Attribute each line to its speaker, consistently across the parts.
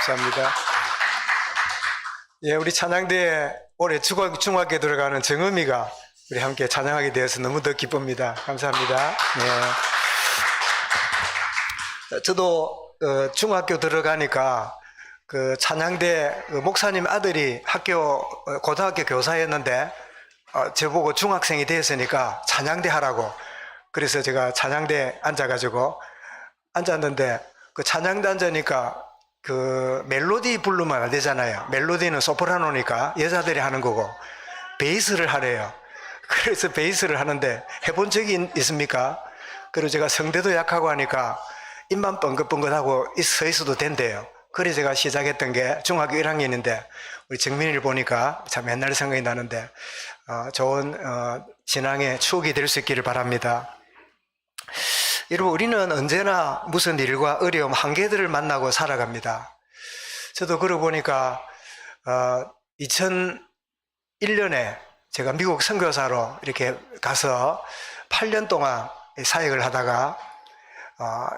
Speaker 1: 감사합니다. 예, 우리 찬양대에 올해 중학교 들어가는 정음이가 우리 함께 찬양하게 되어서 너무 더 기쁩니다. 감사합니다. 네. 저도 중학교 들어가니까 그 찬양대 목사님 아들이 고등학교 교사였는데 저보고 중학생이 됐으니까 찬양대 하라고, 그래서 제가 찬양대 앉았는데 그 찬양대 앉으니까 그 멜로디 부르면 안 되잖아요. 멜로디는 소프라노니까 여자들이 하는 거고 베이스를 하래요. 그래서 베이스를 하는데 해본 적이 있습니까? 그리고 제가 성대도 약하고 하니까 입만 뻥긋뻥긋하고 서 있어도 된대요. 그래서 제가 시작했던 게 중학교 1학년인데 우리 정민이를 보니까 참 옛날 생각이 나는데 좋은 신앙의 추억이 될 수 있기를 바랍니다. 여러분, 우리는 언제나 무슨 일과 어려움, 한계들을 만나고 살아갑니다. 저도 그러고 보니까 2001년에 제가 미국 선교사로 이렇게 가서 8년 동안 사역을 하다가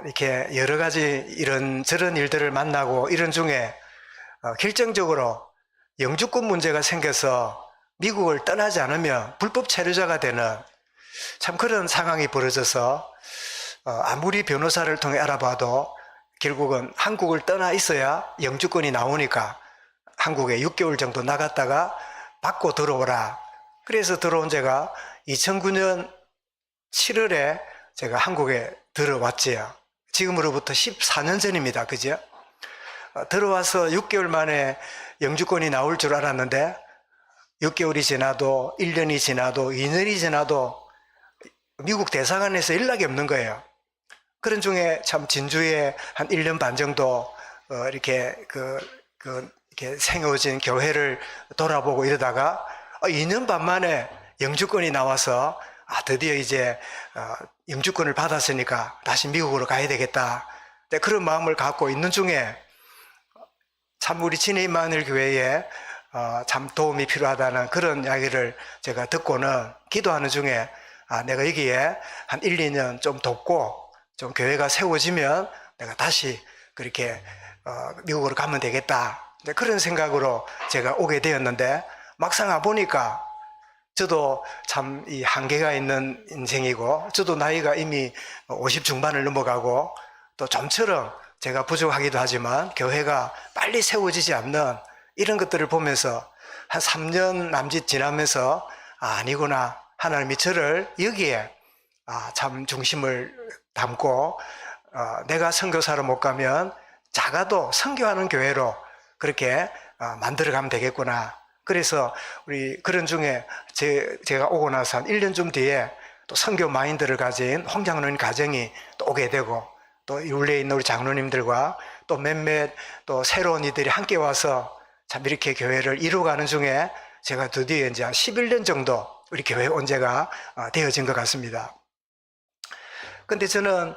Speaker 1: 이렇게 여러 가지 이런저런 일들을 만나고 이런 중에 결정적으로 영주권 문제가 생겨서 미국을 떠나지 않으면 불법 체류자가 되는 참 그런 상황이 벌어져서 아무리 변호사를 통해 알아봐도 결국은 한국을 떠나 있어야 영주권이 나오니까 한국에 6개월 정도 나갔다가 받고 들어오라. 그래서 들어온 제가 2009년 7월에 제가 한국에 들어왔지요. 지금으로부터 14년 전입니다. 그죠? 들어와서 6개월 만에 영주권이 나올 줄 알았는데 6개월이 지나도 1년이 지나도 2년이 지나도 미국 대사관에서 연락이 없는 거예요. 그런 중에 참 진주에 한 1년 반 정도 이렇게 이렇게 생겨진 교회를 돌아보고 이러다가 2년 반 만에 영주권이 나와서 드디어 이제 영주권을 받았으니까 다시 미국으로 가야 되겠다. 그런 마음을 갖고 있는 중에 참 우리 진해임마누엘 교회에 참 도움이 필요하다는 그런 이야기를 제가 듣고는 기도하는 중에 내가 여기에 한 1, 2년 좀 돕고 좀 교회가 세워지면 내가 다시 그렇게 미국으로 가면 되겠다. 그런 생각으로 제가 오게 되었는데 막상 와보니까 저도 참 이 한계가 있는 인생이고 저도 나이가 이미 50 중반을 넘어가고 또 좀처럼 제가 부족하기도 하지만 교회가 빨리 세워지지 않는 이런 것들을 보면서 한 3년 남짓 지나면서 아니구나. 하나님이 저를 여기에 참 중심을 담고 내가 선교사로 못 가면 작아도 선교하는 교회로 그렇게 만들어가면 되겠구나. 그래서 우리 그런 중에 제가 오고 나서 한 1년쯤 뒤에 또 선교 마인드를 가진 홍 장로님 가정이 또 오게 되고 또 율례에 있는 우리 장로님들과 또 몇몇 또 새로운 이들이 함께 와서 참 이렇게 교회를 이루어가는 중에 제가 드디어 이제 한 11년 정도 우리 교회 온 지가 되어진 것 같습니다. 근데 저는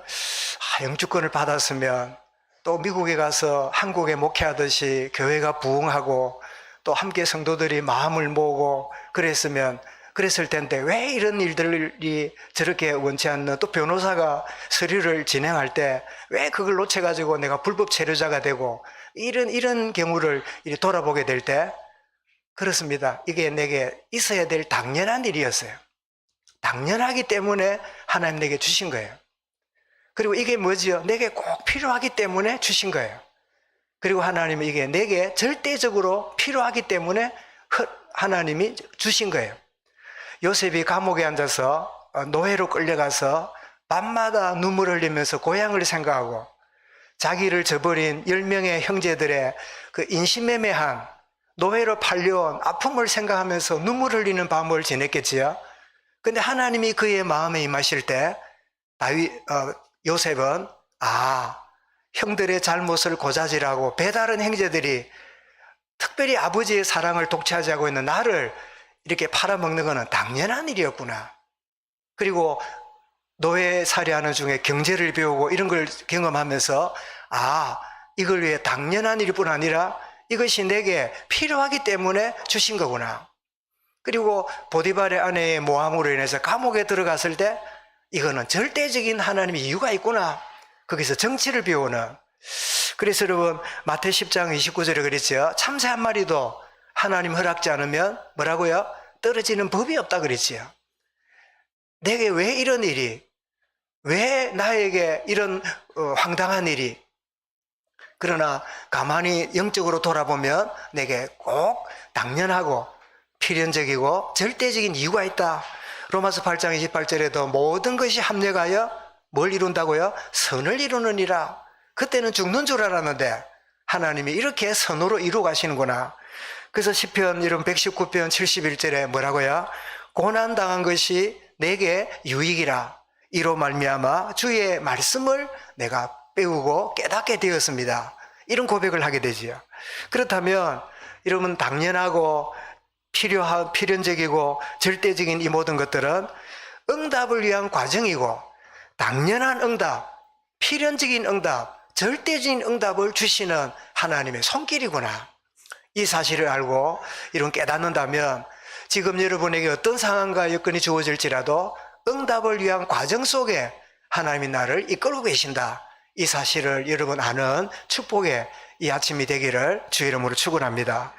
Speaker 1: 영주권을 받았으면 또 미국에 가서 한국에 목회하듯이 교회가 부흥하고 또 함께 성도들이 마음을 모으고 그랬을 텐데 왜 이런 일들이 저렇게 원치 않는 또 변호사가 서류를 진행할 때 왜 그걸 놓쳐가지고 내가 불법 체류자가 되고 이런 경우를 돌아보게 될 때 그렇습니다. 이게 내게 있어야 될 당연한 일이었어요. 당연하기 때문에 하나님 내게 주신 거예요. 그리고 이게 뭐지요? 내게 꼭 필요하기 때문에 주신 거예요. 그리고 하나님은 이게 내게 절대적으로 필요하기 때문에 하나님이 주신 거예요. 요셉이 감옥에 앉아서 노예로 끌려가서 밤마다 눈물 흘리면서 고향을 생각하고 자기를 저버린 10명의 형제들의 그 인신매매한 노예로 팔려온 아픔을 생각하면서 눈물 흘리는 밤을 지냈겠지요. 근데 하나님이 그의 마음에 임하실 때 요셉은 형들의 잘못을 고자질하고 배다른 형제들이 특별히 아버지의 사랑을 독차지하고 있는 나를 이렇게 팔아먹는 것은 당연한 일이었구나. 그리고 노예살이하는 중에 경제를 배우고 이런 걸 경험하면서 이걸 위해 당연한 일뿐 아니라 이것이 내게 필요하기 때문에 주신 거구나. 그리고 보디발의 아내의 모함으로 인해서 감옥에 들어갔을 때 이거는 절대적인 하나님의 이유가 있구나. 거기서 정치를 배우는 그래서 여러분 마태 10장 29절에 그랬죠. 참새 한 마리도 하나님 허락지 않으면 뭐라고요? 떨어지는 법이 없다 그랬지요. 내게 왜 이런 일이, 왜 나에게 이런 황당한 일이. 그러나 가만히 영적으로 돌아보면 내게 꼭 당연하고 필연적이고 절대적인 이유가 있다. 로마서 8장 28절에도 모든 것이 합력하여 뭘 이룬다고요? 선을 이루느니라. 그때는 죽는 줄 알았는데 하나님이 이렇게 선으로 이루어 가시는구나. 그래서 시편 이런 119편 71절에 뭐라고요? 고난당한 것이 내게 유익이라. 이로 말미암아 주의 말씀을 내가 배우고 깨닫게 되었습니다. 이런 고백을 하게 되지요. 그렇다면 여러분 당연하고 필연적이고 절대적인 이 모든 것들은 응답을 위한 과정이고 당연한 응답, 필연적인 응답, 절대적인 응답을 주시는 하나님의 손길이구나. 이 사실을 알고 이런 깨닫는다면 지금 여러분에게 어떤 상황과 여건이 주어질지라도 응답을 위한 과정 속에 하나님이 나를 이끌고 계신다. 이 사실을 여러분 아는 축복의 이 아침이 되기를 주의 이름으로 축원합니다.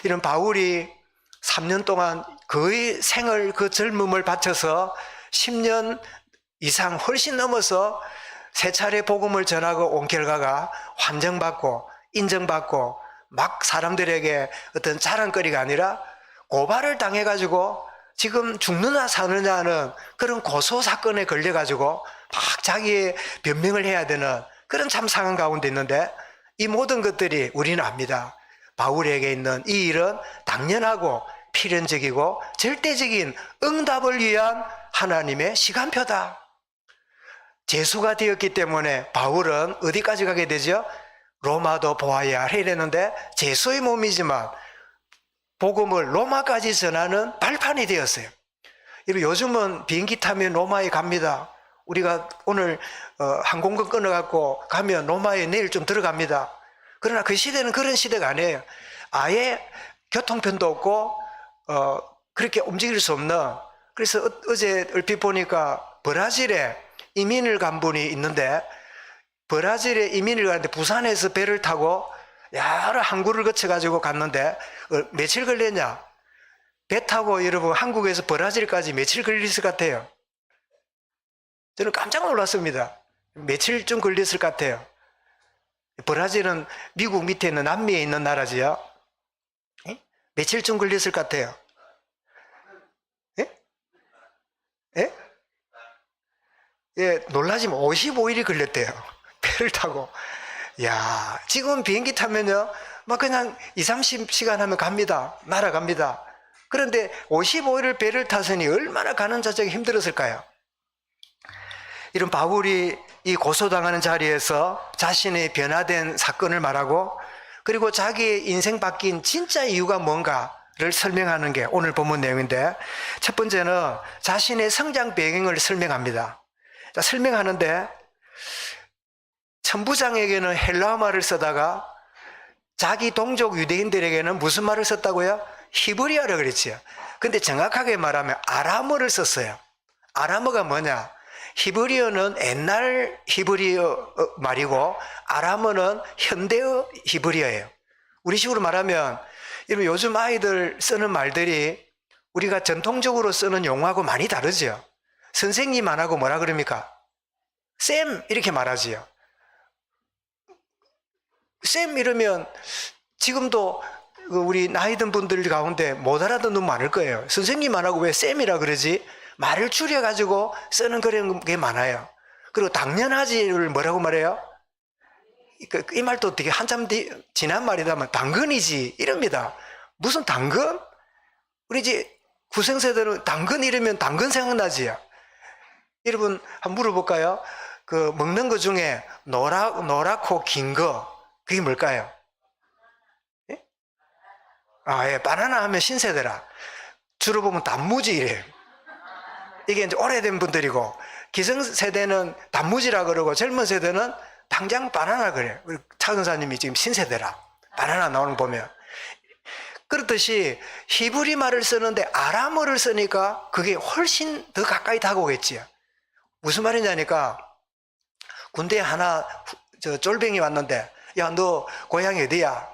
Speaker 1: 이런 바울이 3년 동안 거의 생을 그 젊음을 바쳐서 10년 이상 훨씬 넘어서 세 차례 복음을 전하고 온 결과가 환정받고 인정받고 막 사람들에게 어떤 자랑거리가 아니라 고발을 당해가지고 지금 죽느냐 사느냐 하는 그런 고소 사건에 걸려가지고 막 자기의 변명을 해야 되는 그런 참 상황 가운데 있는데 이 모든 것들이 우리는 압니다. 바울에게 있는 이 일은 당연하고 필연적이고 절대적인 응답을 위한 하나님의 시간표다. 제수가 되었기 때문에 바울은 어디까지 가게 되죠? 로마도 보아야 이랬는데 제수의 몸이지만 복음을 로마까지 전하는 발판이 되었어요. 요즘은 비행기 타면 로마에 갑니다. 우리가 오늘 항공권 끊어갖고 가면 로마에 내일 좀 들어갑니다. 그러나 그 시대는 그런 시대가 아니에요. 아예 교통편도 없고 그렇게 움직일 수 없는. 그래서 어제 얼핏 보니까 브라질에 이민을 간 분이 있는데 브라질에 이민을 가는데 부산에서 배를 타고 여러 항구를 거쳐가지고 갔는데 며칠 걸렸냐? 배 타고 여러분 한국에서 브라질까지 며칠 걸렸을 것 같아요? 저는 깜짝 놀랐습니다. 며칠쯤 걸렸을 것 같아요. 브라질은 미국 밑에 있는 남미에 있는 나라지요. 며칠쯤 걸렸을 것 같아요. 예? 예, 놀라지만 55일이 걸렸대요. 배를 타고. 야, 지금 비행기 타면요, 막 그냥 2-30시간 하면 갑니다. 날아갑니다. 그런데 55일을 배를 탔으니 얼마나 가는 자체가 힘들었을까요? 이런 바울이 이 고소당하는 자리에서 자신의 변화된 사건을 말하고 그리고 자기의 인생 바뀐 진짜 이유가 뭔가를 설명하는 게 오늘 본문 내용인데 첫 번째는 자신의 성장 배경을 설명합니다. 자, 설명하는데 천부장에게는 헬라어 말을 쓰다가 자기 동족 유대인들에게는 무슨 말을 썼다고요? 히브리어를 그랬지요. 근데 정확하게 말하면 아람어를 썼어요. 아람어가 뭐냐? 히브리어는 옛날 히브리어 말이고 아람어는 현대어 히브리어예요. 우리 식으로 말하면 요즘 아이들 쓰는 말들이 우리가 전통적으로 쓰는 용어하고 많이 다르죠. 선생님 안 하고 뭐라 그럽니까? 쌤 이렇게 말하지요. 쌤 이러면 지금도 우리 나이 든 분들 가운데 못 알아듣는 분 많을 거예요. 선생님 안 하고 왜 쌤이라 그러지? 말을 줄여가지고 쓰는 그런 게 많아요. 그리고 당연하지를 뭐라고 말해요? 이 말도 되게 한참 지난 말이다만 당근이지 이럽니다. 무슨 당근? 우리 이제 구생세대는 당근 이러면 당근 생각나지요. 여러분 한번 물어볼까요? 그 먹는 것 중에 노랗고 긴 거 그게 뭘까요? 예? 예, 바나나 하면 신세대라. 주로 보면 단무지 이래요. 이게 이제 오래된 분들이고 기성세대는 단무지라 그러고 젊은 세대는 당장 바나나 그래요. 우리 차 근사님이 지금 신세대라. 바나나 나오는 거 보면. 그렇듯이 히브리 말을 쓰는데 아람어를 쓰니까 그게 훨씬 더 가까이 다가오겠지요. 무슨 말이냐니까 군대 하나 저 쫄병이 왔는데, 야, 너 고향이 어디야?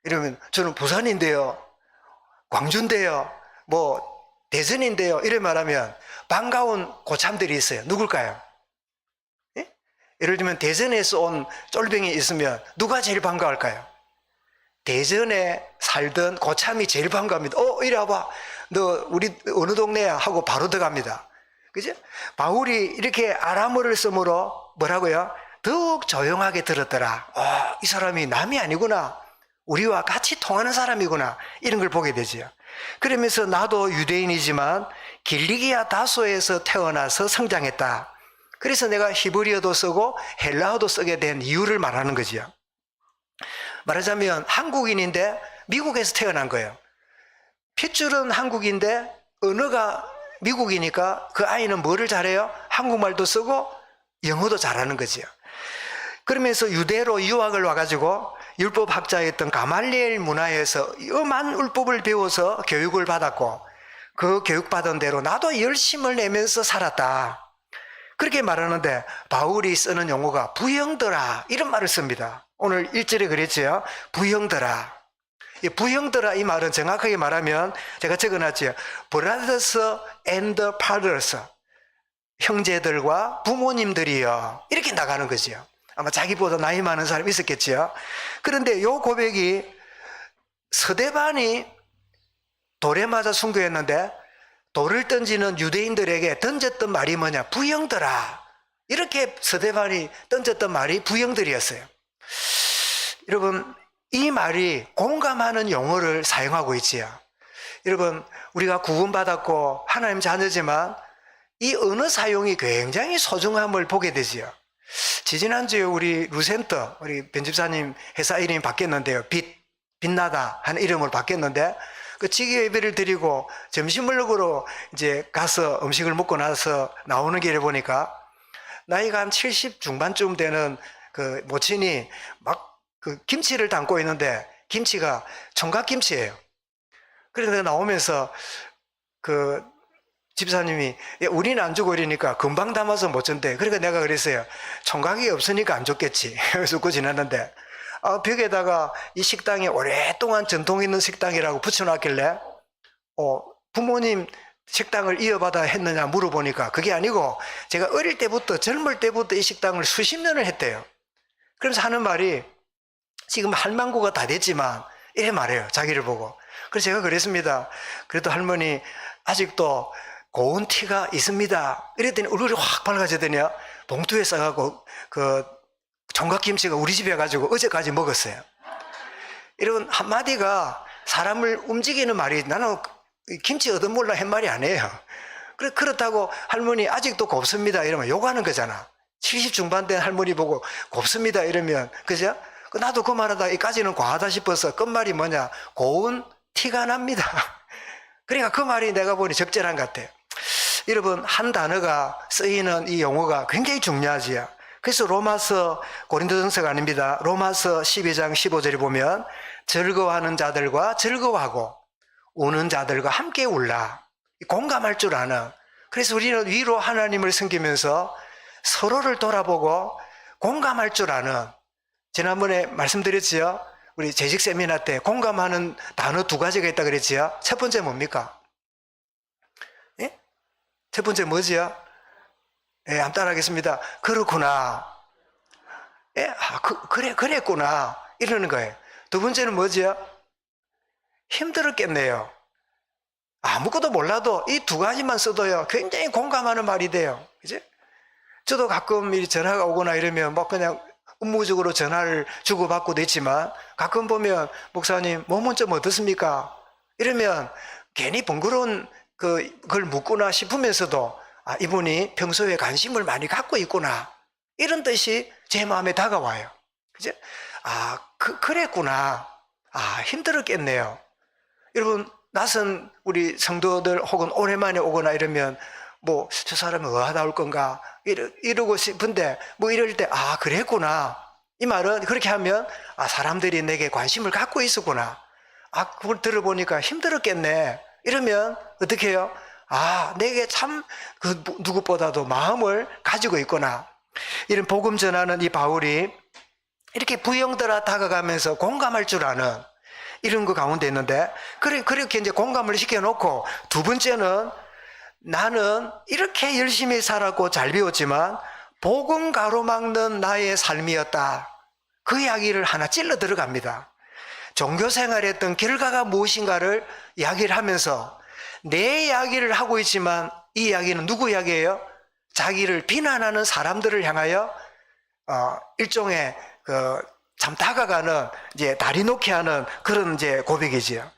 Speaker 1: 이러면 저는 부산인데요, 광주인데요, 뭐 대전인데요, 이래 말하면 반가운 고참들이 있어요. 누굴까요? 예? 예를 들면 대전에서 온 쫄병이 있으면 누가 제일 반가울까요? 대전에 살던 고참이 제일 반갑니다. 이리 와봐. 너 우리 어느 동네야? 하고 바로 들어갑니다. 그죠? 바울이 이렇게 아람어를 쓰므로 뭐라고요? 더욱 조용하게 들었더라. 이 사람이 남이 아니구나. 우리와 같이 통하는 사람이구나. 이런 걸 보게 되죠. 그러면서 나도 유대인이지만 길리기아 다소에서 태어나서 성장했다. 그래서 내가 히브리어도 쓰고 헬라어도 쓰게 된 이유를 말하는 거죠. 말하자면 한국인인데 미국에서 태어난 거예요. 핏줄은 한국인데 언어가 미국이니까 그 아이는 뭐를 잘해요? 한국말도 쓰고 영어도 잘하는 거지요. 그러면서 유대로 유학을 와가지고 율법학자였던 가말리엘 문화에서 엄한 율법을 배워서 교육을 받았고, 그 교육받은 대로 나도 열심을 내면서 살았다. 그렇게 말하는데 바울이 쓰는 용어가 부형들아, 이런 말을 씁니다. 오늘 1절에 그랬죠. 부형들아. 이 부형들아, 이 말은 정확하게 말하면 제가 적어놨죠. brothers and fathers. 형제들과 부모님들이요. 이렇게 나가는 거죠. 아마 자기보다 나이 많은 사람이 있었겠죠. 그런데 이 고백이 서대반이 돌에 맞아 순교했는데 돌을 던지는 유대인들에게 던졌던 말이 뭐냐? 부형들아. 이렇게 서대반이 던졌던 말이 부형들이었어요. 여러분, 이 말이 공감하는 용어를 사용하고 있지요. 여러분, 우리가 구원받았고 하나님 자녀지만 이 언어 사용이 굉장히 소중함을 보게 되지요. 지지난주에 우리 루센터, 우리 편집사님 회사 이름이 바뀌었는데요. 빛나다 하는 이름으로 바뀌었는데, 그 직위 예배를 드리고 점심을 먹으러 이제 가서 음식을 먹고 나서 나오는 길에 보니까 나이가 한 70 중반쯤 되는 그 모친이 막 그 김치를 담고 있는데 김치가 총각김치예요. 그래서 내가 나오면서 그 집사님이 우리는 안 주고 이러니까 금방 담아서 못 준대. 그러니까 내가 그랬어요. 총각이 없으니까 안 줬겠지. 그래서 웃고 지났는데 벽에다가 이 식당이 오랫동안 전통 있는 식당이라고 붙여놨길래 부모님 식당을 이어받아 했느냐 물어보니까 그게 아니고 제가 어릴 때부터 젊을 때부터 이 식당을 수십 년을 했대요. 그래서 하는 말이 지금 할망구가 다 됐지만 이래 말해요. 자기를 보고. 그래서 제가 그랬습니다. 그래도 할머니 아직도 고운 티가 있습니다. 이랬더니 얼굴이 확 밝아지더니요. 봉투에 싸가고 그 총각김치가 우리 집에 가지고 어제까지 먹었어요. 이런 한마디가 사람을 움직이는 말이, 나는 김치 얻어먹으려 한 말이 아니에요. 그렇다고 할머니 아직도 곱습니다 이러면 욕하는 거잖아. 70 중반 된 할머니 보고 곱습니다 이러면, 그죠? 나도 그 말하다 이까지는 과하다 싶어서 끝말이 뭐냐? 고운 티가 납니다. 그러니까 그 말이 내가 보니 적절한 것 같아요. 여러분, 한 단어가 쓰이는 이 용어가 굉장히 중요하지요. 그래서 로마서, 고린도전서가 아닙니다. 로마서 12장 15절에 보면 즐거워하는 자들과 즐거워하고 우는 자들과 함께 울라. 공감할 줄 아는. 그래서 우리는 위로 하나님을 섬기면서 서로를 돌아보고 공감할 줄 아는. 지난번에 말씀드렸지요. 우리 재직 세미나 때 공감하는 단어 2가지가 있다 그랬지요. 첫 번째 뭡니까? 예? 첫 번째 뭐지요? 예, 한번 따라하겠습니다. 그렇구나. 예, 그랬구나. 이러는 거예요. 두 번째는 뭐지요? 힘들었겠네요. 아무것도 몰라도 이 2가지만 써도요, 굉장히 공감하는 말이 돼요. 그지? 저도 가끔 전화가 오거나 이러면 뭐 그냥 업무적으로 전화를 주고받고도 있지만 가끔 보면 목사님 몸은 좀 어떻습니까? 이러면 괜히 번거로운 그걸 묻구나 싶으면서도 이분이 평소에 관심을 많이 갖고 있구나, 이런 뜻이 제 마음에 다가와요. 그죠? 그랬구나. 힘들었겠네요. 여러분, 낯선 우리 성도들 혹은 오랜만에 오거나 이러면 뭐 저 사람은 어디다 올 건가 이러고 싶은데 뭐 이럴 때 그랬구나. 이 말은 그렇게 하면 사람들이 내게 관심을 갖고 있었구나. 그걸 들어보니까 힘들었겠네. 이러면 어떻게 해요? 내게 참 그 누구보다도 마음을 가지고 있구나. 이런 복음 전하는 이 바울이 이렇게 부영들아 다가가면서 공감할 줄 아는 이런 거 가운데 있는데, 그렇게 이제 공감을 시켜놓고, 두 번째는 나는 이렇게 열심히 살았고 잘 배웠지만 복음 가로막는 나의 삶이었다. 그 이야기를 하나 찔러 들어갑니다. 종교 생활했던 결과가 무엇인가를 이야기를 하면서 내 이야기를 하고 있지만 이 이야기는 누구 이야기예요? 자기를 비난하는 사람들을 향하여 일종의 참 다가가는 이제 다리 놓기 하는 그런 이제 고백이지요.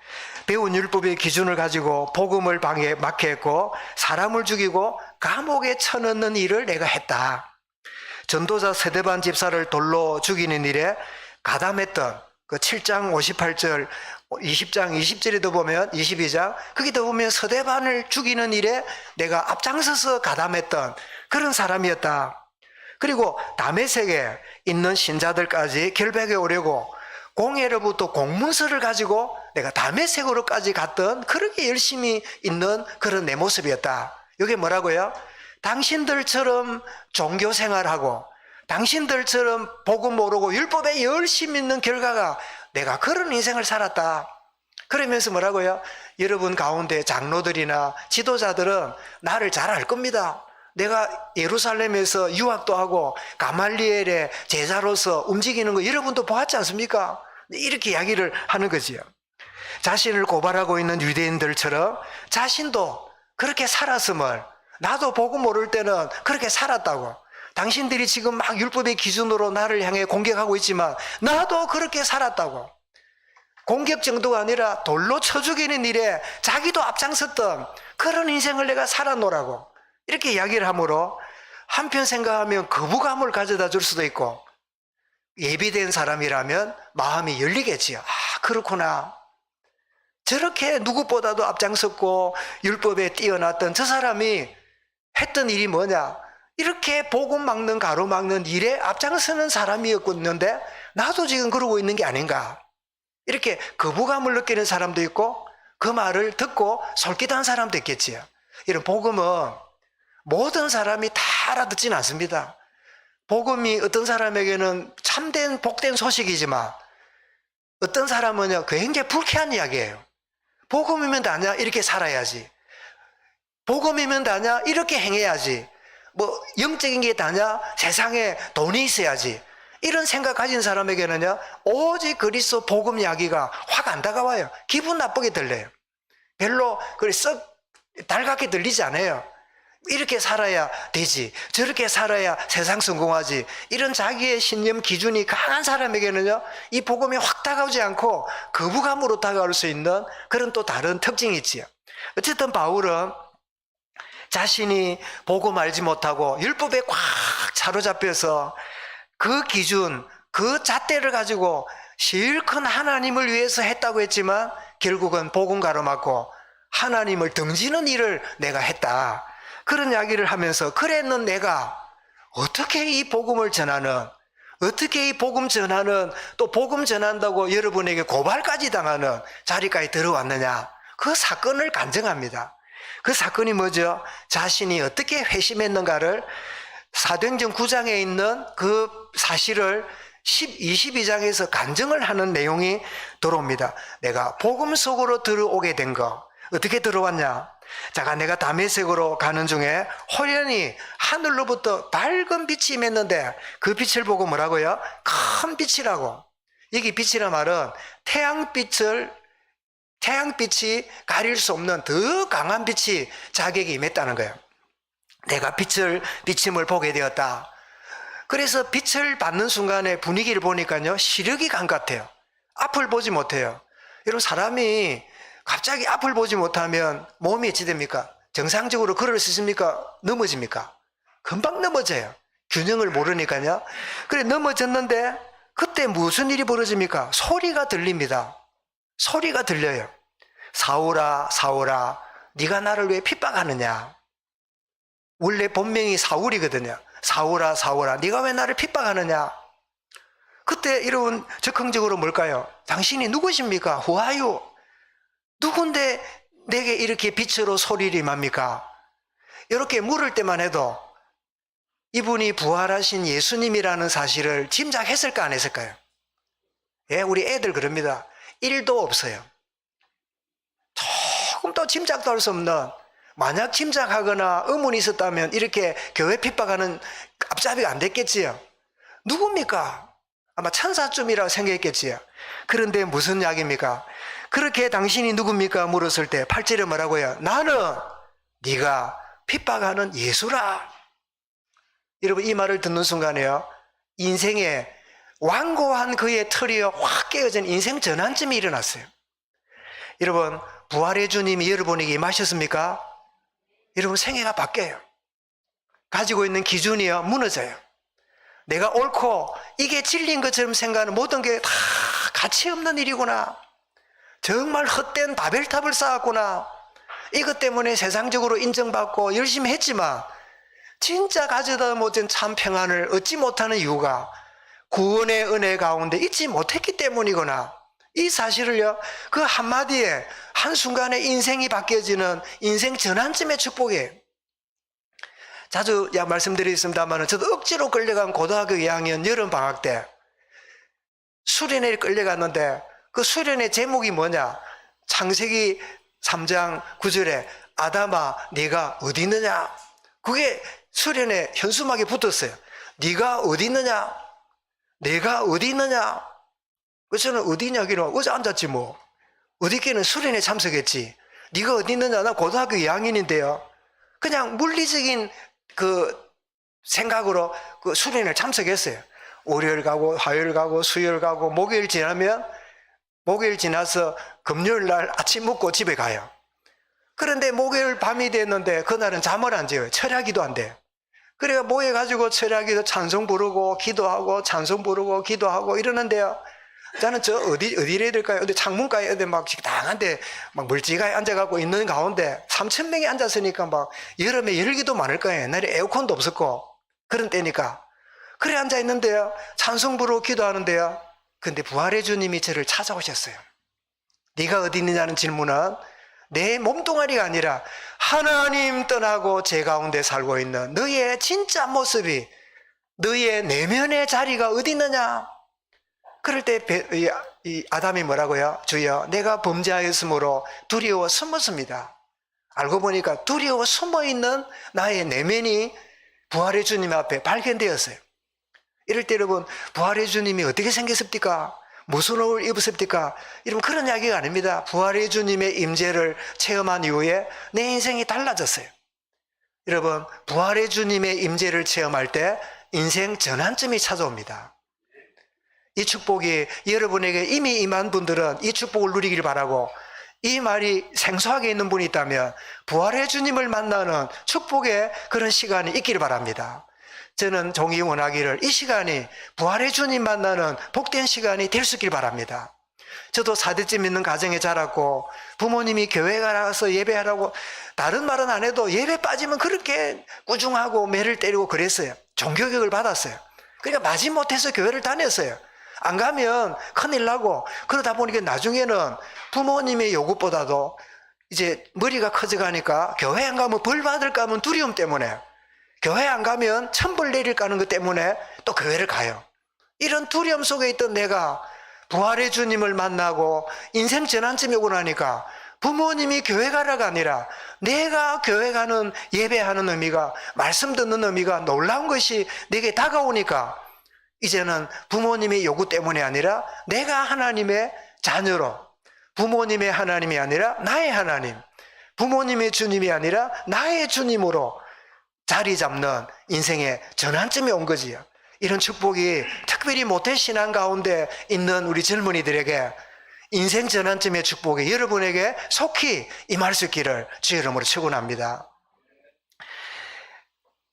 Speaker 1: 배운 율법의 기준을 가지고 복음을 방해 막혔고 사람을 죽이고 감옥에 쳐넣는 일을 내가 했다. 전도자 스데반 집사를 돌로 죽이는 일에 가담했던 그 7장 58절 20장 20절에도 보면 22장 거기도 보면 스데반을 죽이는 일에 내가 앞장서서 가담했던 그런 사람이었다. 그리고 다메섹에 있는 신자들까지 결백에 오려고 공회로부터 공문서를 가지고 내가 다메섹으로까지 갔던 그렇게 열심히 있는 그런 내 모습이었다. 이게 뭐라고요? 당신들처럼 종교 생활하고 당신들처럼 복음 모르고 율법에 열심히 있는 결과가 내가 그런 인생을 살았다. 그러면서 뭐라고요? 여러분 가운데 장로들이나 지도자들은 나를 잘 알 겁니다. 내가 예루살렘에서 유학도 하고 가말리엘의 제자로서 움직이는 거 여러분도 보았지 않습니까? 이렇게 이야기를 하는 거지요. 자신을 고발하고 있는 유대인들처럼 자신도 그렇게 살았음을, 나도 복음 모를 때는 그렇게 살았다고. 당신들이 지금 막 율법의 기준으로 나를 향해 공격하고 있지만 나도 그렇게 살았다고. 공격 정도가 아니라 돌로 쳐 죽이는 일에 자기도 앞장섰던 그런 인생을 내가 살아노라고 이렇게 이야기를 하므로 한편 생각하면 거부감을 가져다 줄 수도 있고, 예비된 사람이라면 마음이 열리겠지요. 아, 그렇구나. 저렇게 누구보다도 앞장섰고 율법에 뛰어났던 저 사람이 했던 일이 뭐냐? 이렇게 복음 막는 가로막는 일에 앞장서는 사람이었는데 나도 지금 그러고 있는 게 아닌가? 이렇게 거부감을 느끼는 사람도 있고 그 말을 듣고 솔깃한 사람도 있겠지요. 이런 복음은 모든 사람이 다 알아듣지는 않습니다. 복음이 어떤 사람에게는 참된 복된 소식이지만 어떤 사람은요 굉장히 불쾌한 이야기예요. 복음이면 다냐? 이렇게 살아야지. 복음이면 다냐? 이렇게 행해야지. 뭐 영적인 게 다냐? 세상에 돈이 있어야지. 이런 생각 가진 사람에게는요 오직 그리스도 복음 이야기가 확 안 다가와요. 기분 나쁘게 들려요. 별로 그래 썩 달갑게 들리지 않아요. 이렇게 살아야 되지, 저렇게 살아야 세상 성공하지, 이런 자기의 신념 기준이 강한 사람에게는요 이 복음이 확 다가오지 않고 거부감으로 다가올 수 있는 그런 또 다른 특징이 있지요. 어쨌든 바울은 자신이 복음 알지 못하고 율법에 꽉 사로잡혀서 그 기준, 그 잣대를 가지고 실컷 하나님을 위해서 했다고 했지만 결국은 복음 가로막고 하나님을 등지는 일을 내가 했다. 그런 이야기를 하면서 그랬는 내가 어떻게 이 복음을 전하는, 어떻게 이 복음 전하는, 또 복음 전한다고 여러분에게 고발까지 당하는 자리까지 들어왔느냐, 그 사건을 간증합니다. 그 사건이 뭐죠? 자신이 어떻게 회심했는가를 사도행전 9장에 있는 그 사실을 22장에서 간증을 하는 내용이 들어옵니다. 내가 복음 속으로 들어오게 된 거, 어떻게 들어왔냐? 자, 내가 다메섹으로 가는 중에 호련히 하늘로부터 밝은 빛이 임했는데 그 빛을 보고 뭐라고요? 큰 빛이라고. 여기 빛이란 말은 태양빛이 가릴 수 없는 더 강한 빛이 자기에게 임했다는 거예요. 내가 비침을 보게 되었다. 그래서 빛을 받는 순간에 분위기를 보니까요 시력이 간 같아요. 앞을 보지 못해요. 여러분, 사람이 갑자기 앞을 보지 못하면 몸이 어찌 됩니까? 정상적으로 걸을 수 있습니까? 넘어집니까? 금방 넘어져요. 균형을 모르니까요. 그래 넘어졌는데 그때 무슨 일이 벌어집니까? 소리가 들립니다. 소리가 들려요. 사울아 사울아 네가 나를 왜 핍박하느냐. 원래 본명이 사울이거든요. 사울아 사울아 네가 왜 나를 핍박하느냐. 그때 여러분 적극적으로 뭘까요? 당신이 누구십니까? Who are you? 누군데 내게 이렇게 빛으로 소리를 임합니까? 이렇게 물을 때만 해도 이분이 부활하신 예수님이라는 사실을 짐작했을까 안 했을까요? 예, 우리 애들 그럽니다. 1도 없어요. 조금도 짐작도 할 수 없는, 만약 짐작하거나 의문이 있었다면 이렇게 교회 핍박하는 앞잡이가 안 됐겠지요. 누굽니까? 아마 천사쯤이라고 생각했겠지요. 그런데 무슨 이야기입니까? 그렇게 당신이 누굽니까? 물었을 때 8절에 뭐라고요? 나는 네가 핍박하는 예수라. 여러분, 이 말을 듣는 순간에요, 인생에 완고한 그의 틀이 확 깨어진 인생 전환점이 일어났어요. 여러분, 부활의 주님이 여러분에게 임하셨습니까? 여러분, 생애가 바뀌어요. 가지고 있는 기준이요, 무너져요. 내가 옳고 이게 진리인 것처럼 생각하는 모든 게 다 가치 없는 일이구나. 정말 헛된 바벨탑을 쌓았구나. 이것 때문에 세상적으로 인정받고 열심히 했지만 진짜 가져다 못한 참 평안을 얻지 못하는 이유가 구원의 은혜 가운데 있지 못했기 때문이구나. 이 사실을요, 그 한마디에 한순간에 인생이 바뀌어지는 인생 전환점의 축복이에요. 자주 말씀드리겠습니다만, 저도 억지로 끌려간 고등학교 2학년 여름방학 때 수련회에 끌려갔는데, 그 수련회 제목이 뭐냐? 창세기 3장 9절에 아담아 네가 어디 있느냐? 그게 수련회 현수막에 붙었어요. 네가 어디 있느냐? 내가 어디 있느냐? 그래서 저는 어디 있냐기는 어제 앉았지 뭐. 어디 있기는 수련회 참석했지. 네가 어디 있느냐? 나 고등학교 2학년인데요. 그냥 물리적인 그 생각으로 그 수련회를 참석했어요. 월요일 가고 화요일 가고 수요일 가고 목요일 지나면, 목요일 지나서 금요일 날 아침 먹고 집에 가요. 그런데 목요일 밤이 됐는데 그날은 잠을 안 자요. 철야기도 안 돼요. 그래가 모여가지고 철야기도 찬송 부르고 기도하고 찬송 부르고 기도하고 이러는데요, 저는 저 어디래 될까요? 어디 창문가에 어디 막 식당한데 막 멀찌가에 앉아갖고 있는 가운데 3,000명이 앉았으니까 막 여름에 열기도 많을 거예요. 옛날에 에어컨도 없었고 그런 때니까. 그래 앉아 있는데요, 찬송 부르고 기도하는데요, 근데 부활의 주님이 저를 찾아오셨어요. 네가 어디 있느냐는 질문은 내 몸뚱아리가 아니라 하나님 떠나고 제 가운데 살고 있는 너의 진짜 모습이, 너의 내면의 자리가 어디 있느냐? 그럴 때 이 아담이 뭐라고요? 주여 내가 범죄하였으므로 두려워 숨었습니다. 알고 보니까 두려워 숨어있는 나의 내면이 부활의 주님 앞에 발견되었어요. 이럴 때 여러분, 부활의 주님이 어떻게 생겼습니까? 무슨 옷을 입으셨습니까? 여러분, 그런 이야기가 아닙니다. 부활의 주님의 임재를 체험한 이후에 내 인생이 달라졌어요. 여러분, 부활의 주님의 임재를 체험할 때 인생 전환점이 찾아옵니다. 이 축복이 여러분에게 이미 임한 분들은 이 축복을 누리길 바라고, 이 말이 생소하게 있는 분이 있다면 부활의 주님을 만나는 축복의 그런 시간이 있기를 바랍니다. 저는 종이 원하기를 이 시간이 부활의 주님 만나는 복된 시간이 될 수 있길 바랍니다. 저도 4대째 믿는 가정에 자랐고 부모님이 교회 가서 예배하라고 다른 말은 안 해도 예배 빠지면 그렇게 꾸중하고 매를 때리고 그랬어요. 종교교육을 받았어요. 그러니까 마지못해서 교회를 다녔어요. 안 가면 큰일 나고, 그러다 보니까 나중에는 부모님의 요구보다도 이제 머리가 커져가니까 교회 안 가면 벌 받을까 하면 두려움 때문에, 교회 안 가면 천벌 내릴까 하는 것 때문에 또 교회를 가요. 이런 두려움 속에 있던 내가 부활의 주님을 만나고 인생 전환점이 오고 나니까 부모님이 교회 가라가 아니라 내가 교회 가는, 예배하는 의미가, 말씀 듣는 의미가 놀라운 것이 내게 다가오니까 이제는 부모님의 요구 때문이 아니라 내가 하나님의 자녀로, 부모님의 하나님이 아니라 나의 하나님, 부모님의 주님이 아니라 나의 주님으로 자리 잡는 인생의 전환점이 온 거지요. 이런 축복이 특별히 모태 신앙 가운데 있는 우리 젊은이들에게 인생 전환점의 축복이 여러분에게 속히 임할 수 있기를 주의 이름으로 축원합니다.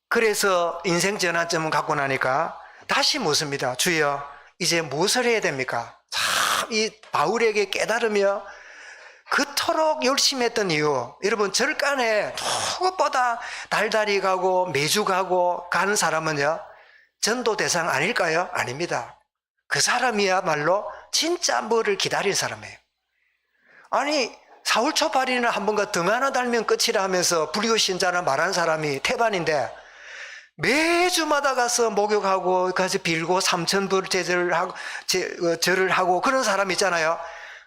Speaker 1: 그래서 인생 전환점을 갖고 나니까 다시 묻습니다. 주여 이제 무엇을 해야 됩니까? 참 이 바울에게 깨달으며 그토록 열심히 했던 이유, 여러분 절간에 누구보다 달달이 가고 매주 가고 가는 사람은요 전도 대상 아닐까요? 아닙니다. 그 사람이야말로 진짜 뭐를 기다린 사람이에요. 아니 사울초파리는 한 번가 등 하나 달면 끝이라 하면서 불교 신자라 말한 사람이 태반인데 매주마다 가서 목욕하고 가서 빌고 삼천불 절을 하고 그런 사람 있잖아요.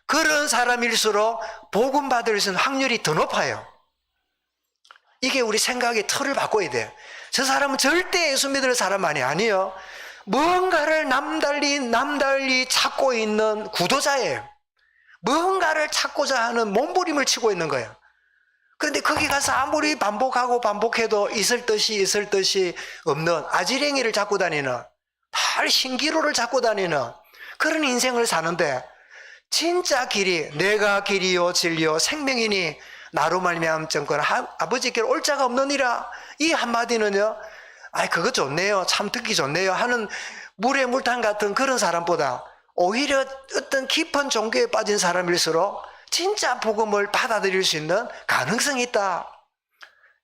Speaker 1: 그런 사람일수록 복음 받을 수 있는 확률이 더 높아요. 이게 우리 생각의 틀을 바꿔야 돼요. 저 사람은 절대 예수 믿을 사람만이 아니에요. 뭔가를 남달리 찾고 있는 구도자예요. 뭔가를 찾고자 하는 몸부림을 치고 있는 거예요. 그런데 거기 가서 아무리 반복해도 있을 듯이 없는 아지랭이를 잡고 다니는, 달 신기루를 잡고 다니는 그런 인생을 사는데, 진짜 길이 내가 길이요 진리요 생명이니 나로 말미암 정권 아버지께로 올 자가 없느니라, 이 한마디는요, 그거 좋네요, 참 듣기 좋네요 하는 물에 물탕 같은 그런 사람보다 오히려 어떤 깊은 종교에 빠진 사람일수록 진짜 복음을 받아들일 수 있는 가능성이 있다.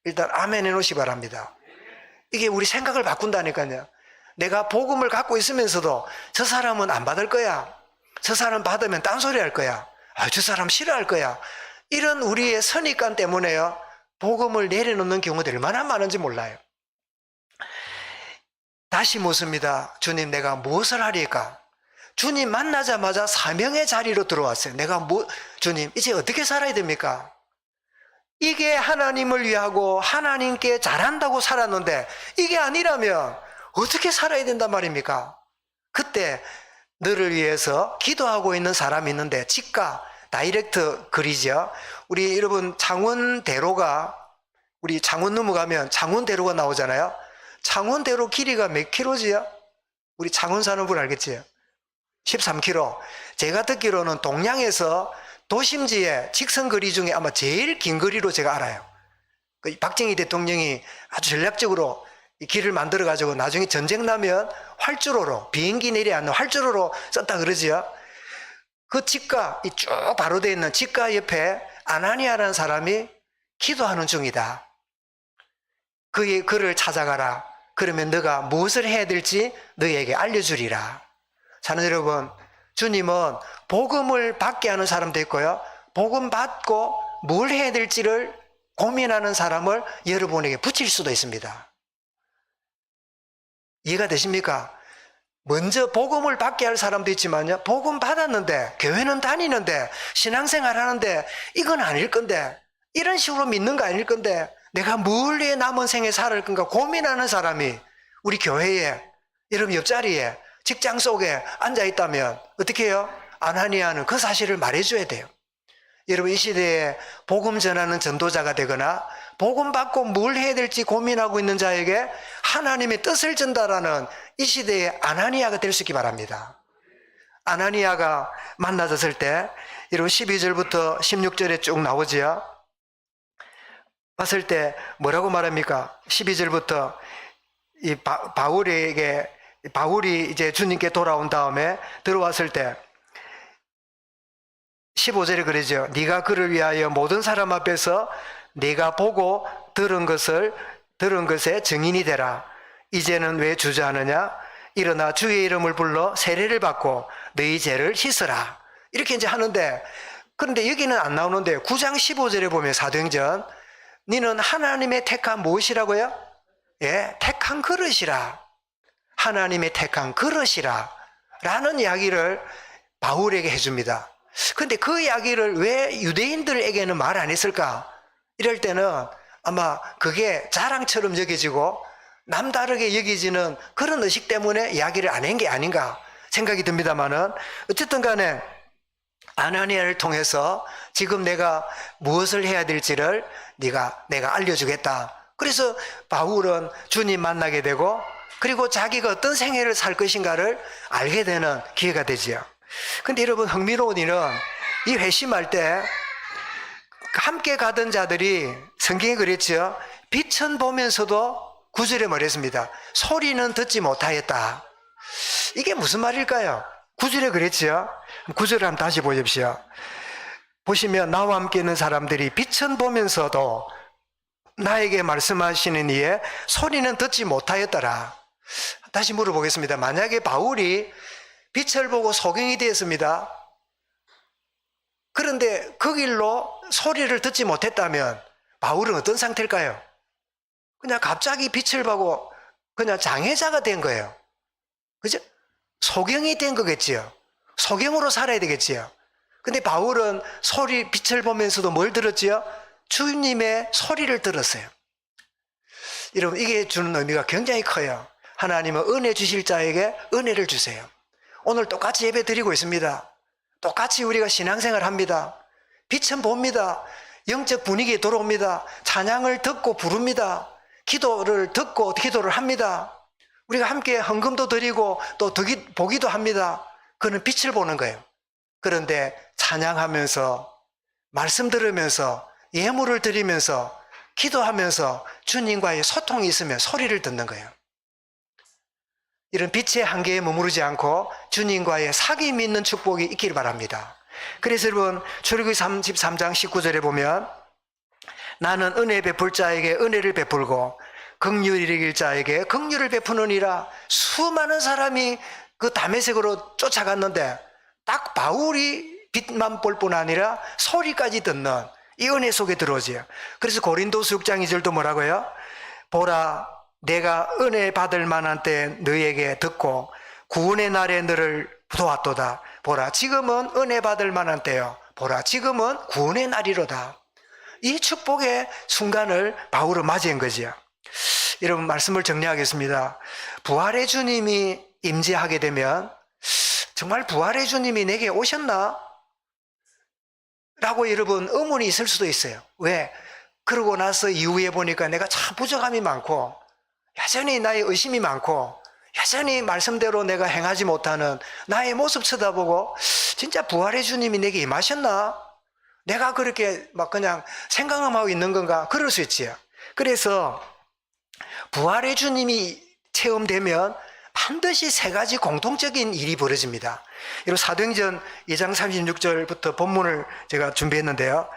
Speaker 1: 일단 아멘 해놓으시 바랍니다. 이게 우리 생각을 바꾼다니까요. 내가 복음을 갖고 있으면서도 저 사람은 안 받을 거야, 저 사람 받으면 딴소리 할 거야, 저 사람 싫어할 거야, 이런 우리의 선입관 때문에요, 복음을 내려놓는 경우들이 얼마나 많은지 몰라요. 다시 묻습니다. 주님, 내가 무엇을 하리까? 주님 만나자마자 사명의 자리로 들어왔어요. 주님, 이제 어떻게 살아야 됩니까? 이게 하나님을 위하고 하나님께 잘한다고 살았는데 이게 아니라면 어떻게 살아야 된단 말입니까? 그때 너를 위해서 기도하고 있는 사람이 있는데, 직가 다이렉트 글이죠. 우리 여러분 창원대로가, 우리 창원 넘어가면 창원대로가 나오잖아요. 창원대로 길이가 몇 킬로지요? 우리 창원 사는 분 알겠지요? 13km. 제가 듣기로는 동양에서 도심지의 직선 거리 중에 아마 제일 긴 거리로 제가 알아요. 박정희 대통령이 아주 전략적으로 이 길을 만들어 가지고 나중에 전쟁 나면 활주로로, 비행기 내려앉는 활주로로 썼다 그러지요. 그 직가, 이 쭉 바로 되어 있는 직가 옆에 아나니아라는 사람이 기도하는 중이다. 그를 찾아가라. 그러면 너가 무엇을 해야 될지 너에게 알려주리라. 사는 여러분, 주님은 복음을 받게 하는 사람도 있고요, 복음 받고 뭘 해야 될지를 고민하는 사람을 여러분에게 붙일 수도 있습니다. 이해가 되십니까? 먼저 복음을 받게 할 사람도 있지만요, 복음 받았는데 교회는 다니는데 신앙생활 하는데 이건 아닐 건데, 이런 식으로 믿는 거 아닐 건데 내가 뭘 위해 남은 생에 살을 건가 고민하는 사람이 우리 교회에, 여러분 옆자리에, 직장 속에 앉아 있다면 어떻게 해요? 아나니아는 그 사실을 말해줘야 돼요. 여러분, 이 시대에 복음 전하는 전도자가 되거나 복음 받고 뭘 해야 될지 고민하고 있는 자에게 하나님의 뜻을 전달하는 이 시대의 아나니아가 될 수 있기 바랍니다. 아나니아가 만나졌을 때 여러분 12절부터 16절에 쭉 나오지요. 봤을 때 뭐라고 말합니까? 12절부터 이 바울이 이제 주님께 돌아온 다음에 들어왔을 때 15절에 그러죠. 네가 그를 위하여 모든 사람 앞에서 네가 보고 들은 것에 증인이 되라. 이제는 왜 주저하느냐? 일어나 주의 이름을 불러 세례를 받고 너희 죄를 씻으라. 이렇게 이제 하는데, 그런데 여기는 안 나오는데 9장 15절에 보면 사도행전, 너는 하나님의 택한 무엇이라고요? 택한 그릇이라. 하나님의 택한 그릇이라 라는 이야기를 바울에게 해줍니다. 근데 그 이야기를 왜 유대인들에게는 말 안 했을까? 이럴 때는 아마 그게 자랑처럼 여겨지고 남다르게 여겨지는 그런 의식 때문에 이야기를 안 한 게 아닌가 생각이 듭니다만은, 어쨌든 간에 아나니아를 통해서 지금 내가 무엇을 해야 될지를 내가 알려주겠다. 그래서 바울은 주님 만나게 되고, 그리고 자기가 어떤 생애를 살 것인가를 알게 되는 기회가 되지요. 근데 여러분, 흥미로운 일은 이 회심할 때 함께 가던 자들이, 성경에 그랬죠. 빛은 보면서도 9절에 말했습니다. 소리는 듣지 못하였다. 이게 무슨 말일까요? 9절에 그랬죠. 9절을 한번 다시 보십시오. 보시면 나와 함께 있는 사람들이 빛은 보면서도 나에게 말씀하시는 이에 소리는 듣지 못하였더라. 다시 물어보겠습니다. 만약에 바울이 빛을 보고 소경이 되었습니다. 그런데 그 길로 소리를 듣지 못했다면 바울은 어떤 상태일까요? 그냥 갑자기 빛을 보고 그냥 장애자가 된 거예요. 그죠? 소경이 된 거겠지요. 소경으로 살아야 되겠지요. 근데 바울은 빛을 보면서도 뭘 들었지요? 주님의 소리를 들었어요. 여러분, 이게 주는 의미가 굉장히 커요. 하나님은 은혜 주실 자에게 은혜를 주세요. 오늘 똑같이 예배 드리고 있습니다. 똑같이 우리가 신앙생활 합니다. 빛은 봅니다. 영적 분위기에 들어옵니다. 찬양을 듣고 부릅니다. 기도를 듣고 기도를 합니다. 우리가 함께 헌금도 드리고 또 보기도 합니다. 그는 빛을 보는 거예요. 그런데 찬양하면서, 말씀 들으면서, 예물을 드리면서, 기도하면서 주님과의 소통이 있으면 소리를 듣는 거예요. 이런 빛의 한계에 머무르지 않고 주님과의 사귐이 있는 축복이 있기를 바랍니다. 그래서 여러분, 출애굽기 33장 19절에 보면 나는 은혜 베풀 자에게 은혜를 베풀고 긍휼히 여길 자에게 긍휼을 베푸느니라. 수많은 사람이 그 다메섹으로 쫓아갔는데 딱 바울이 빛만 볼 뿐 아니라 소리까지 듣는 이 은혜 속에 들어오지요. 그래서 고린도서 6장 2절도 뭐라고요? 보라, 내가 은혜 받을 만한 때 너희에게 듣고 구원의 날에 너를 도왔도다. 보라, 지금은 은혜 받을 만한 때요. 보라, 지금은 구원의 날이로다. 이 축복의 순간을 바울은 맞이한 거지요. 여러분, 말씀을 정리하겠습니다. 부활의 주님이 임재하게 되면 정말 부활의 주님이 내게 오셨나? 라고 여러분 의문이 있을 수도 있어요. 왜? 그러고 나서 이후에 보니까 내가 참 부족함이 많고 여전히 나의 의심이 많고 여전히 말씀대로 내가 행하지 못하는 나의 모습 쳐다보고 진짜 부활의 주님이 내게 임하셨나? 내가 그렇게 막 그냥 생각만 하고 있는 건가? 그럴 수 있지요. 그래서 부활의 주님이 체험되면 반드시 세 가지 공통적인 일이 벌어집니다. 여러분, 사도행전 2장 36절부터 본문을 제가 준비했는데요.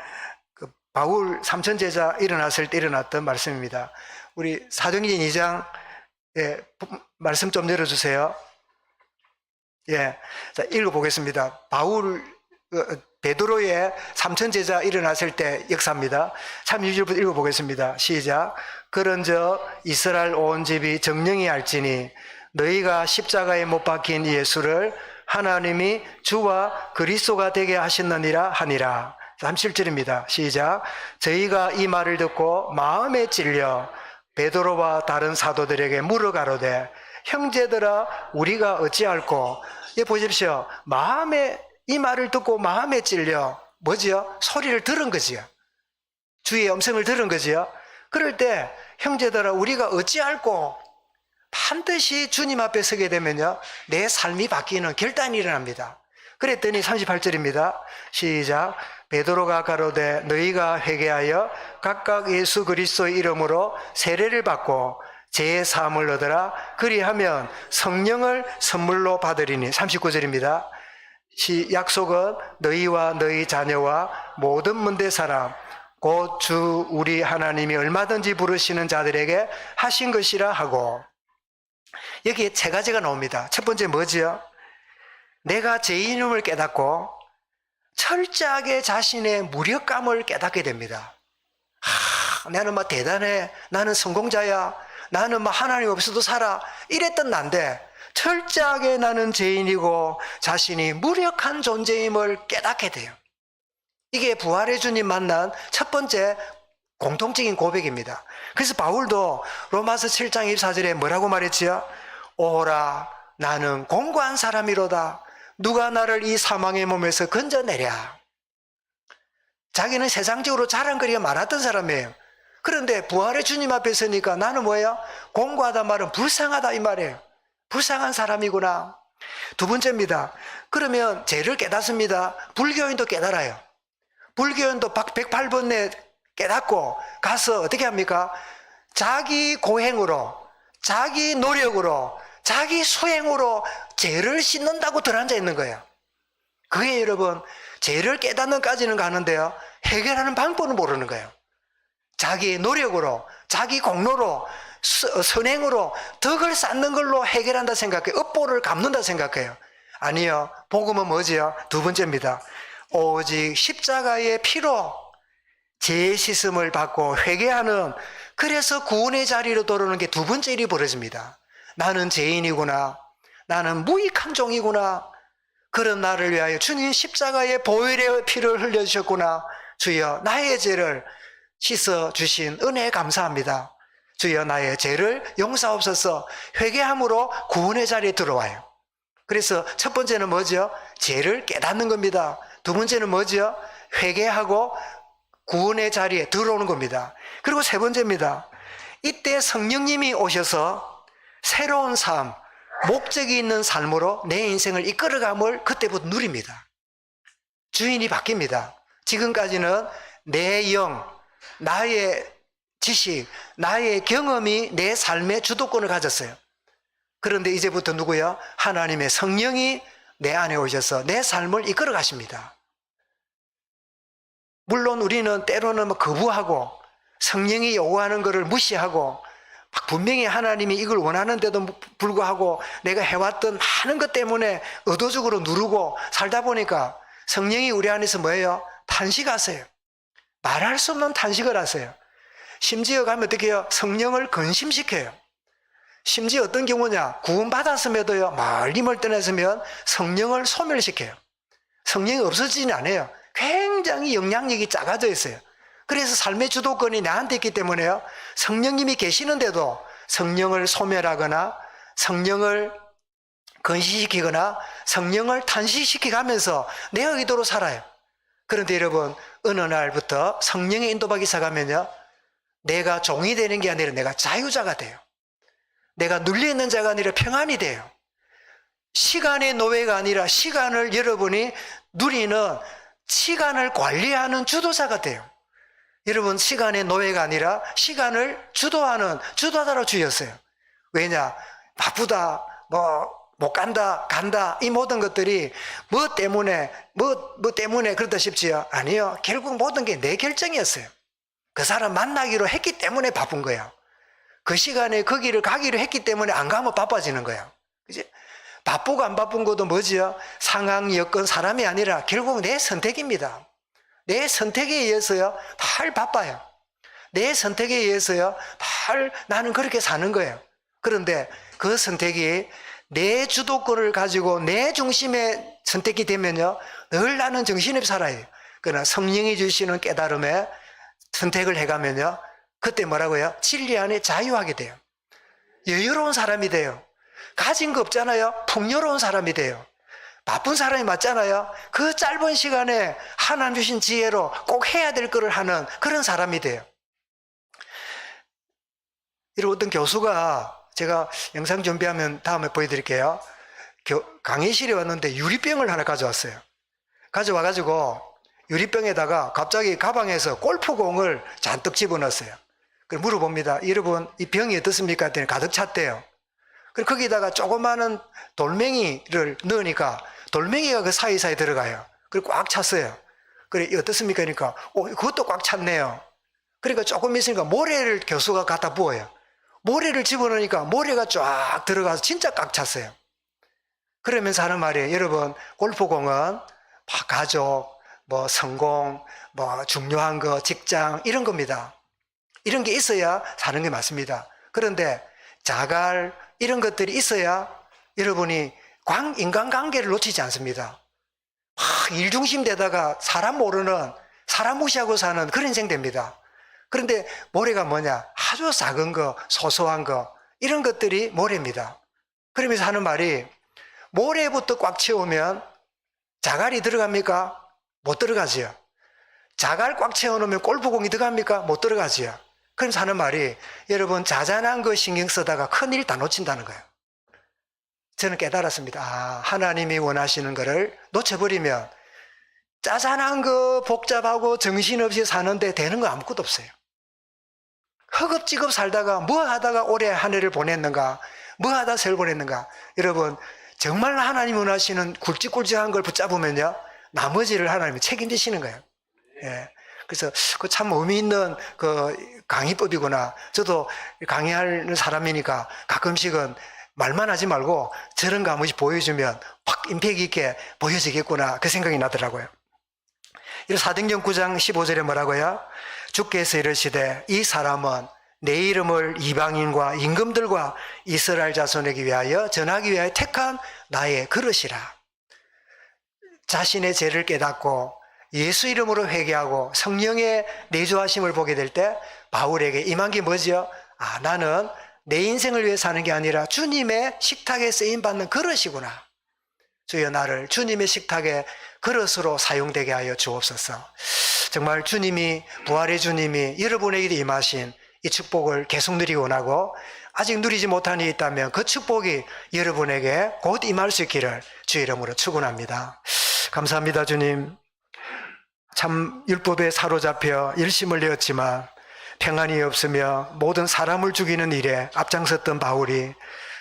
Speaker 1: 바울 삼천제자 일어났을 때 일어났던 말씀입니다. 우리 사도행전 2장 말씀 좀 열어주세요. 예, 자, 읽어보겠습니다. 베드로의 삼천제자 일어났을 때 역사입니다. 32절부터 읽어보겠습니다. 시작. 그런저 이스라엘 온 집이 정령이 알지니 너희가 십자가에 못 박힌 예수를 하나님이 주와 그리스도가 되게 하셨느니라 하니라. 37절입니다. 시작. 저희가 이 말을 듣고 마음에 찔려 베드로와 다른 사도들에게 물어 가로되 형제들아 우리가 어찌할꼬. 예, 보십시오. 이 말을 듣고 마음에 찔려 뭐지요? 소리를 들은 거지요. 주의 음성을 들은 거지요. 그럴 때 형제들아 우리가 어찌할꼬. 반드시 주님 앞에 서게 되면요 내 삶이 바뀌는 결단이 일어납니다. 그랬더니 38절입니다. 시작. 베드로가 가로되 너희가 회개하여 각각 예수 그리스도의 이름으로 세례를 받고 죄의 사함을 얻으라. 그리하면 성령을 선물로 받으리니. 39절입니다. 약속은 너희와 너희 자녀와 모든 문대 사람 곧 주 우리 하나님이 얼마든지 부르시는 자들에게 하신 것이라 하고. 여기에 세 가지가 나옵니다. 첫 번째 뭐지요? 내가 죄인임을 깨닫고 철저하게 자신의 무력감을 깨닫게 됩니다. 나는 막 대단해. 나는 성공자야. 나는 막 하나님 없어도 살아. 이랬던 난데 철저하게 나는 죄인이고 자신이 무력한 존재임을 깨닫게 돼요. 이게 부활의 주님 만난 첫 번째 공통적인 고백입니다. 그래서 바울도 로마서 7장 24절에 뭐라고 말했지요? 오라 나는 공고한 사람이로다. 누가 나를 이 사망의 몸에서 건져내랴. 자기는 세상적으로 자랑거리가 많았던 사람이에요. 그런데 부활의 주님 앞에 서니까 나는 뭐예요? 공고하다 말은 불쌍하다 이 말이에요. 불쌍한 사람이구나. 두 번째입니다. 그러면 죄를 깨닫습니다. 불교인도 깨달아요. 불교인도 108번에 깨닫고 가서 어떻게 합니까? 자기 고행으로, 자기 노력으로, 자기 수행으로 죄를 씻는다고 들어앉아 있는 거예요. 그게 여러분 죄를 깨닫는까지는 가는데요 해결하는 방법은 모르는 거예요. 자기 노력으로, 자기 공로로, 선행으로 덕을 쌓는 걸로 해결한다 생각해요. 업보를 갚는다 생각해요. 아니요, 복음은 뭐지요? 두 번째입니다. 오직 십자가의 피로 죄 씻음을 받고 회개하는 그래서 구원의 자리로 돌아오는 게 두 번째 일이 벌어집니다. 나는 죄인이구나. 나는 무익한 종이구나. 그런 나를 위하여 주님 십자가에 보혈의 피를 흘려주셨구나. 주여 나의 죄를 씻어주신 은혜에 감사합니다. 주여 나의 죄를 용서하옵소서. 회개함으로 구원의 자리에 들어와요. 그래서 첫 번째는 뭐죠? 죄를 깨닫는 겁니다. 두 번째는 뭐죠? 회개하고 구원의 자리에 들어오는 겁니다. 그리고 세 번째입니다. 이때 성령님이 오셔서 새로운 삶, 목적이 있는 삶으로 내 인생을 이끌어감을 그때부터 누립니다. 주인이 바뀝니다. 지금까지는 내 영, 나의 지식, 나의 경험이 내 삶의 주도권을 가졌어요. 그런데 이제부터 누구요? 하나님의 성령이 내 안에 오셔서 내 삶을 이끌어 가십니다. 물론 우리는 때로는 거부하고 성령이 요구하는 것을 무시하고 분명히 하나님이 이걸 원하는데도 불구하고 내가 해왔던 많은 것 때문에 의도적으로 누르고 살다 보니까 성령이 우리 안에서 뭐예요? 탄식하세요. 말할 수 없는 탄식을 하세요. 심지어 가면 어떻게 해요? 성령을 근심시켜요. 심지어 어떤 경우냐? 구원받았음에도요, 멀리 떠났으면 성령을 소멸시켜요. 성령이 없어지진 않아요. 굉장히 영향력이 작아져 있어요. 그래서 삶의 주도권이 나한테 있기 때문에요, 성령님이 계시는데도 성령을 소멸하거나 성령을 근시시키거나 성령을 탄식시키면서 내 의도로 살아요. 그런데 여러분, 어느 날부터 성령의 인도받기 시작하면요, 내가 종이 되는 게 아니라 내가 자유자가 돼요. 내가 눌려있는 자가 아니라 평안이 돼요. 시간의 노예가 아니라 시간을 여러분이 누리는, 시간을 관리하는 주도자가 돼요. 여러분, 시간의 노예가 아니라 시간을 주도하는 주도자로 주셨어요. 왜냐? 바쁘다, 못 간다, 간다, 이 모든 것들이 뭐 때문에 그렇다 싶지요? 아니요. 결국 모든 게 내 결정이었어요. 그 사람 만나기로 했기 때문에 바쁜 거예요. 그 시간에 거기를 가기로 했기 때문에 안 가면 바빠지는 거예요. 그치? 바쁘고 안 바쁜 것도 뭐지요? 상황, 여건, 사람이 아니라 결국 내 선택입니다. 내 선택에 의해서요, 다 바빠요. 내 선택에 의해서요, 다 나는 그렇게 사는 거예요. 그런데 그 선택이 내 주도권을 가지고 내 중심의 선택이 되면요, 늘 나는 정신없이 살아요. 그러나 성령이 주시는 깨달음에 선택을 해가면요, 그때 뭐라고요? 진리 안에 자유하게 돼요. 여유로운 사람이 돼요. 가진 거 없잖아요. 풍요로운 사람이 돼요. 바쁜 사람이 맞잖아요. 그 짧은 시간에 하나님 주신 지혜로 꼭 해야 될 거를 하는 그런 사람이 돼요. 이런 어떤 교수가, 제가 영상 준비하면 다음에 보여드릴게요. 강의실에 왔는데 유리병을 하나 가져왔어요. 가져와가지고 유리병에다가 갑자기 가방에서 골프공을 잔뜩 집어넣었어요. 그래서 물어봅니다. 여러분, 이 병이 어떻습니까? 했더니 가득 찼대요. 그리고 거기다가 조그마한 돌멩이를 넣으니까 돌멩이가 그 사이사이 들어가요. 그리고 꽉 찼어요. 그래, 어떻습니까? 그러니까, 그것도 꽉 찼네요. 그러니까 조금 있으니까 모래를 교수가 갖다 부어요. 모래를 집어넣으니까 모래가 쫙 들어가서 진짜 꽉 찼어요. 그러면서 하는 말이에요. 여러분, 골프공은 가족, 성공, 중요한 거, 직장, 이런 겁니다. 이런 게 있어야 사는 게 맞습니다. 그런데 자갈, 이런 것들이 있어야 여러분이 인간관계를 놓치지 않습니다. 일중심 되다가 사람 모르는, 사람 무시하고 사는 그런 인생 됩니다. 그런데 모래가 뭐냐? 아주 작은 거, 소소한 거, 이런 것들이 모래입니다. 그러면서 하는 말이, 모래부터 꽉 채우면 자갈이 들어갑니까? 못 들어가지요. 자갈 꽉 채워놓으면 골프공이 들어갑니까? 못 들어가지요. 그러면서 하는 말이, 여러분, 자잘한 거 신경 쓰다가 큰일 다 놓친다는 거예요. 저는 깨달았습니다. 하나님이 원하시는 거를 놓쳐버리면 짜잔한 거 복잡하고 정신없이 사는데 되는 거 아무것도 없어요. 허겁지겁 살다가 뭐 하다가 올해 한 해를 보냈는가, 뭐 하다 세월 보냈는가. 여러분, 정말 하나님이 원하시는 굵직굵직한 걸 붙잡으면요, 나머지를 하나님이 책임지시는 거예요. 예. 그래서 그 참 의미 있는 그 강의법이구나. 저도 강의하는 사람이니까 가끔씩은 말만 하지 말고 저런 거 한 번씩 보여주면 확 임팩트 있게 보여지겠구나, 그 생각이 나더라고요. 사도행전 9장 15절에 뭐라고요? 주께서 이르시되 이 사람은 내 이름을 이방인과 임금들과 이스라엘 자손에게 위하여 전하기 위하여 택한 나의 그릇이라. 자신의 죄를 깨닫고 예수 이름으로 회개하고 성령의 내주하심을 보게 될 때 바울에게 임한 게 뭐죠? 나는 내 인생을 위해 사는 게 아니라 주님의 식탁에 쓰임받는 그릇이구나. 주여 나를 주님의 식탁의 그릇으로 사용되게 하여 주옵소서. 정말 주님이, 부활의 주님이 여러분에게도 임하신 이 축복을 계속 누리기 원하고 아직 누리지 못한 일이 있다면 그 축복이 여러분에게 곧 임할 수 있기를 주의 이름으로 축원합니다. 감사합니다. 주님. 참 율법에 사로잡혀 열심을 내었지만 평안이 없으며 모든 사람을 죽이는 일에 앞장섰던 바울이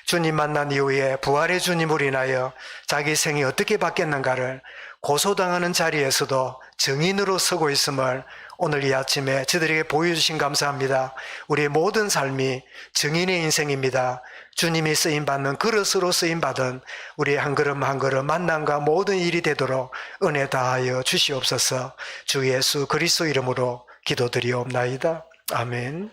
Speaker 1: 주님 만난 이후에 부활의 주님으로 인하여 자기 생이 어떻게 바뀌었는가를 고소당하는 자리에서도 증인으로 서고 있음을 오늘 이 아침에 저들에게 보여주신 감사합니다. 우리의 모든 삶이 증인의 인생입니다. 주님이 쓰임받는 그릇으로 쓰임받은 우리의 한 걸음 한 걸음 만남과 모든 일이 되도록 은혜 다하여 주시옵소서. 주 예수 그리스도 이름으로 기도드리옵나이다. 아멘.